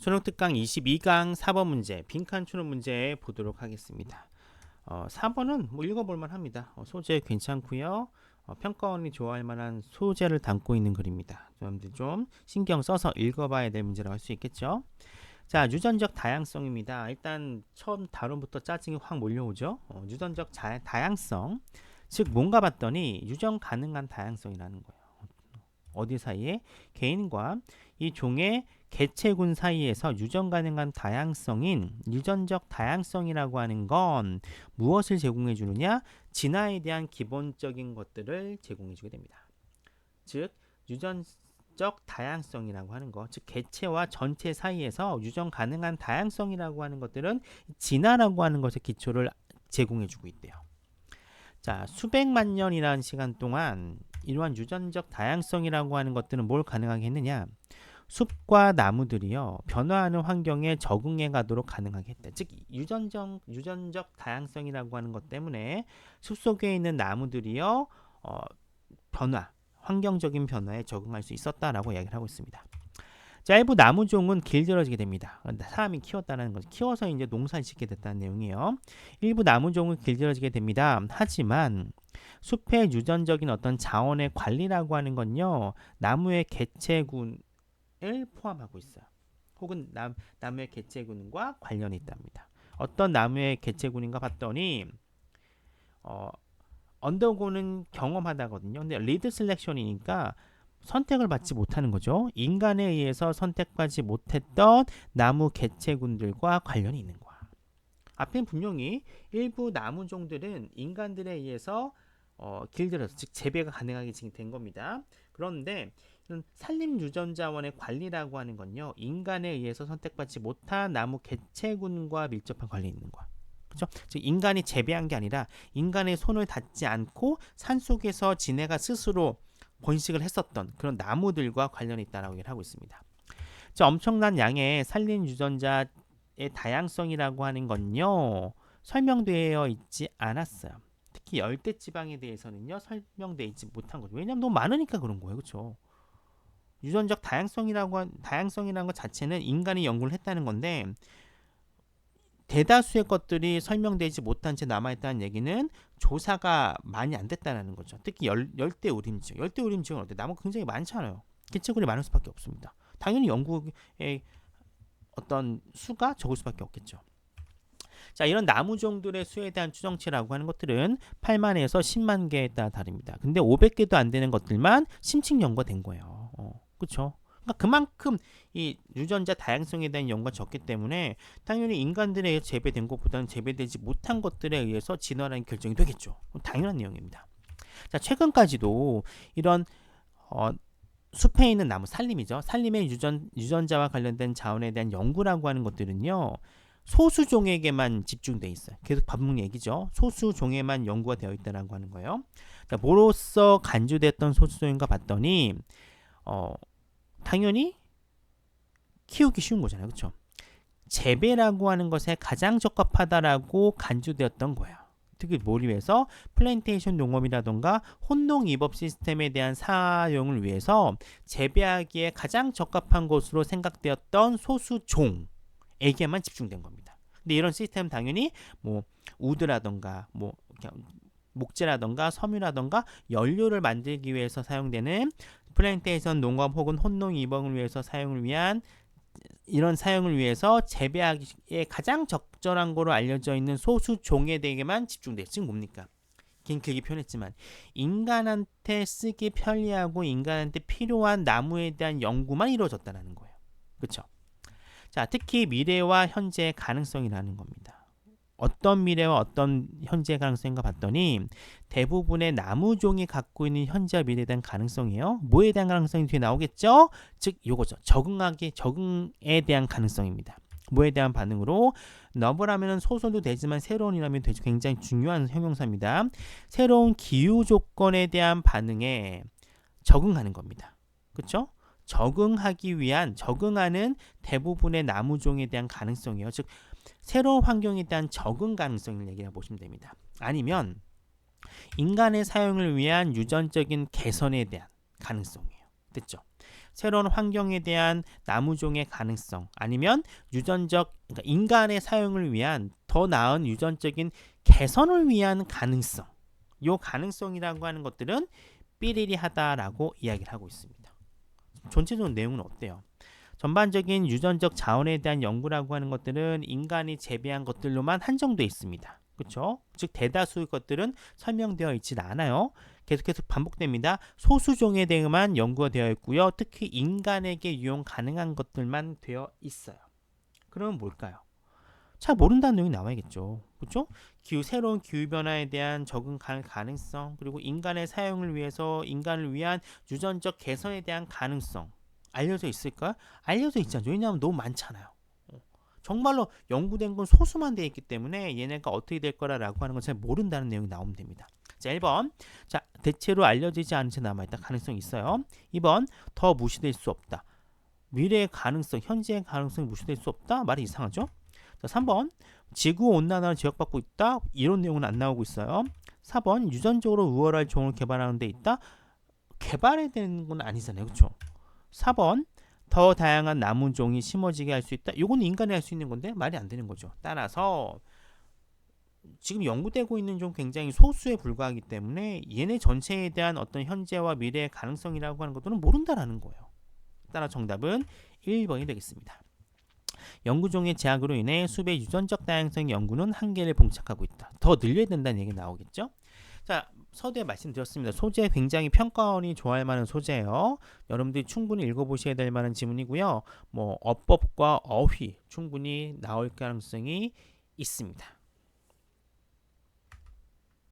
수능특강 22강 4번 문제, 빈칸 추론 문제 보도록 하겠습니다. 4번은 뭐 읽어볼만 합니다. 소재 괜찮고요. 평가원이 좋아할 만한 소재를 담고 있는 글입니다. 여러분들 좀 신경 써서 읽어봐야 될 문제라고 할 수 있겠죠. 자, 유전적 다양성입니다. 일단 처음 다룬부터 짜증이 확 몰려오죠. 유전적 다양성, 즉 뭔가 봤더니 유전 가능한 다양성이라는 거예요. 어디 사이에? 개인과 이 종의 개체군 사이에서 유전 가능한 다양성인 유전적 다양성이라고 하는 건 무엇을 제공해 주느냐? 진화에 대한 기본적인 것들을 제공해 주게 됩니다. 즉 유전적 다양성이라고 하는 것, 즉 개체와 전체 사이에서 유전 가능한 다양성이라고 하는 것들은 진화라고 하는 것의 기초를 제공해 주고 있대요. 자, 수백만 년이라는 시간 동안 이러한 유전적 다양성이라고 하는 것들은 뭘 가능하게 했느냐? 숲과 나무들이요 변화하는 환경에 적응해 가도록 가능하게 했다. 즉 유전적 다양성이라고 하는 것 때문에 숲속에 있는 나무들이요 환경적인 변화에 적응할 수 있었다라고 이야기를 하고 있습니다. 자, 일부 나무종은 길들여지게 됩니다. 사람이 키웠다는 거죠. 키워서 이제 농사를 짓게 됐다는 내용이에요. 일부 나무종은 길들여지게 됩니다. 하지만 숲의 유전적인 어떤 자원의 관리라고 하는 건요 나무의 개체군을 포함하고 있어요. 혹은 나무의 개체군과 관련이 있답니다. 어떤 나무의 개체군인가 봤더니 언더고는 경험하다거든요. 근데 리드 셀렉션이니까 선택을 받지 못하는 거죠. 인간에 의해서 선택받지 못했던 나무 개체군들과 관련이 있는 거야. 앞엔 분명히 일부 나무종들은 인간들에 의해서 길들여서 즉 재배가 가능하게 된 겁니다. 그런데 산림 유전자원의 관리라고 하는 건요 인간에 의해서 선택받지 못한 나무 개체군과 밀접한 관련이 있는 거야. 그렇죠? 즉 인간이 재배한 게 아니라 인간의 손을 닿지 않고 산속에서 지네가 스스로 번식을 했었던 그런 나무들과 관련이 있다라고 얘기를 하고 있습니다. 자, 엄청난 양의 산림 유전자의 다양성이라고 하는 건요 설명되어 있지 않았어요. 특히 열대 지방에 대해서는요 설명되어 있지 못한 거죠. 왜냐하면 너무 많으니까 그런 거예요, 그렇죠? 유전적 다양성이라는 것 자체는 인간이 연구를 했다는 건데 대다수의 것들이 설명되지 못한 채 남아있다는 얘기는 조사가 많이 안 됐다는 거죠. 특히 열대 우림지역. 열대 우림지역은 어때? 나무가 굉장히 많잖아요. 개체군이 많을 수밖에 없습니다. 당연히 연구의 어떤 수가 적을 수밖에 없겠죠. 자, 이런 나무종들의 수에 대한 추정치라고 하는 것들은 8만에서 10만 개에 따라 다릅니다. 근데 500개도 안 되는 것들만 심층 연구가 된 거예요. 그렇죠? 그러니까 그만큼 이 유전자 다양성에 대한 연구가 적기 때문에 당연히 인간들에 의해 재배된 것보다는 재배되지 못한 것들에 의해서 진화라는 결정이 되겠죠. 당연한 내용입니다. 자, 최근까지도 이런 숲에 있는 나무, 산림이죠. 산림의 유전자와 관련된 자원에 대한 연구라고 하는 것들은요. 소수종에게만 집중돼 있어요. 계속 반복 얘기죠. 소수종에만 연구가 되어 있다라고 하는 거예요. 자, 뭐로써 간주됐던 소수종인가 봤더니 당연히 키우기 쉬운 거잖아요. 그렇죠? 재배라고 하는 것에 가장 적합하다라고 간주되었던 거예요. 특히 뭘 위해서? 플랜테이션 농업이라던가 혼농 입업 시스템에 대한 사용을 위해서 재배하기에 가장 적합한 것으로 생각되었던 소수종에게만 집중된 겁니다. 근데 이런 시스템은 당연히 뭐 우드라던가 뭐 목재라던가 섬유라던가 연료를 만들기 위해서 사용되는 플랜테이션 농업 혹은 혼농 입업을 위해서 사용을 위해서 재배하기에 가장 적절한 거로 알려져 있는 소수종에 대해만 집중돼. 지금 뭡니까? 긴 길게 표현했지만 인간한테 쓰기 편리하고 인간한테 필요한 나무에 대한 연구만 이루어졌다는 거예요. 그렇죠? 자, 특히 미래와 현재의 가능성이라는 겁니다. 어떤 미래와 어떤 현재의 가능성인가 봤더니 대부분의 나무종이 갖고 있는 현재와 미래에 대한 가능성이에요. 뭐에 대한 가능성이 뒤에 나오겠죠? 즉 요거죠. 적응에 대한 가능성입니다. 뭐에 대한 반응으로 너블하면 소설도 되지만 새로운이라면 되죠. 굉장히 중요한 형용사입니다. 새로운 기후 조건에 대한 반응에 적응하는 겁니다. 그렇죠? 적응하는 대부분의 나무종에 대한 가능성이에요. 즉 새로운 환경에 대한 적응 가능성을 얘기해 보시면 됩니다. 아니면 인간의 사용을 위한 유전적인 개선에 대한 가능성이에요. 됐죠? 새로운 환경에 대한 나무종의 가능성, 아니면 유전적, 그러니까 인간의 사용을 위한 더 나은 유전적인 개선을 위한 가능성, 요 가능성이라고 하는 것들은 삐리리하다라고 이야기를 하고 있습니다. 전체적인 내용은 어때요? 전반적인 유전적 자원에 대한 연구라고 하는 것들은 인간이 재배한 것들로만 한정되어 있습니다. 그렇죠? 즉 대다수의 것들은 설명되어 있지 않아요. 계속해서 반복됩니다. 소수종에 대해만 연구가 되어 있고요. 특히 인간에게 유용 가능한 것들만 되어 있어요. 그러면 뭘까요? 잘 모른다는 내용이 나와야겠죠. 그렇죠? 새로운 기후 변화에 대한 적응 가능성, 그리고 인간의 사용을 위해서 인간을 위한 유전적 개선에 대한 가능성 알려져 있을까? 알려져 있지 않죠. 왜냐하면 너무 많잖아요. 정말로 연구된 건 소수만 되어 있기 때문에 얘네가 어떻게 될 거라고 하는 건 잘 모른다는 내용이 나오면 됩니다. 자, 1번. 자, 대체로 알려지지 않은 채 남아있다. 가능성이 있어요. 2번. 더 무시될 수 없다. 미래의 가능성, 현재의 가능성이 무시될 수 없다. 말이 이상하죠? 자, 3번. 지구온난화를 지적받고 있다. 이런 내용은 안 나오고 있어요. 4번. 유전적으로 우월할 종을 개발하는 데 있다. 개발해야 되는 건 아니잖아요. 그렇죠? 4번. 더 다양한 나무종이 심어지게 할 수 있다. 이건 인간이 할 수 있는 건데 말이 안 되는 거죠. 따라서 지금 연구되고 있는 종 굉장히 소수에 불과하기 때문에 얘네 전체에 대한 어떤 현재와 미래의 가능성이라고 하는 것들은 모른다라는 거예요. 따라 정답은 1번이 되겠습니다. 연구종의 제약으로 인해 숲의 유전적 다양성 연구는 한계를 봉착하고 있다. 더 늘려야 된다는 얘기가 나오겠죠. 자, 서두에 말씀드렸습니다. 소재 굉장히 평가원이 좋아할 만한 소재예요. 여러분들이 충분히 읽어보셔야 될 만한 지문이고요. 어법과 어휘 충분히 나올 가능성이 있습니다.